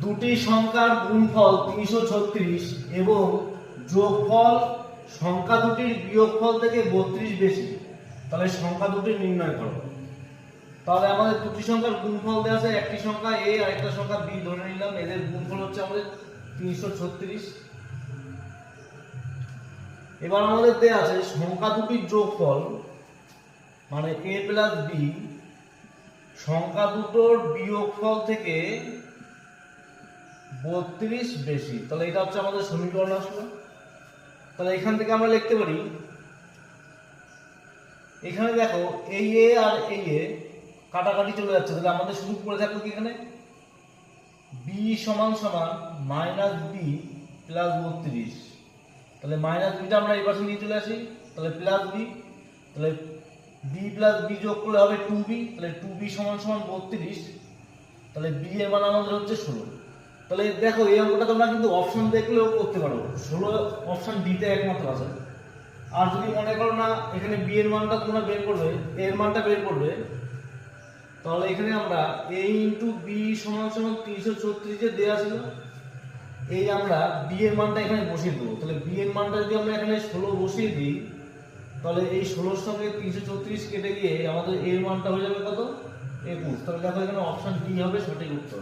দুটি সংখ্যার গুণফল 336 এবং যোগফল সংখ্যা দুটির বিয়োগফল থেকে 32 বেশি, তাহলে সংখ্যা দুটি নির্ণয় করো। তাহলে আমাদের দুটি সংখ্যার গুণফল দেওয়া আছে, একটি সংখ্যা a আর একটা সংখ্যা b ধরে নিলাম, এদের গুণফল হচ্ছে আমাদের 336। এবার আমাদের দেওয়া আছে সংখ্যা দুটির যোগফল মানে a প্লাস b সংখ্যা দুটোর বিয়োগফল থেকে 32 বেশি, তাহলে এটা হচ্ছে আমাদের সমীকরণ আসলো। তাহলে এখান থেকে আমরা লিখতে পারি, এখানে দেখো এই a আর এই a কাটাকাটি চলে যাচ্ছে, তাহলে আমাদের শুধু পড়ে থাকলো কি এখানে b সমান সমান মাইনাস বি প্লাস 32। তাহলে মাইনাস বিটা আমরা এই পাশে নিয়ে চলে আসি, তাহলে প্লাস বি, তাহলে বি প্লাস বি যোগ করলে হবে 2b, তাহলে 2b সমান সমান 32, তাহলে বি এর মান আমাদের হচ্ছে 16। তাহলে দেখো এই অঙ্কটা তোমরা কিন্তু অপশন দেখলেও করতে পারো, 16 অপশন ডিতে একমাত্র আছে। আর যদি মনে করো না এখানে বি এর মানটা তোমরা বের করবে, এর মানটা বের করবে, তাহলে এখানে আমরা a ইনটু বি সমান সমান 336 যে দেওয়া ছিল, এই আমরা বি এর মানটা এখানে বসিয়ে দেবো। তাহলে বি এর মানটা যদি আমরা এখানে 16 বসিয়ে দিই, তাহলে এই 16 সঙ্গে 336 কেটে গিয়ে আমাদের এর মানটা হয়ে যাবে কত, 21। তাহলে দেখো এখানে অপশন ডি হবে সঠিক উত্তর।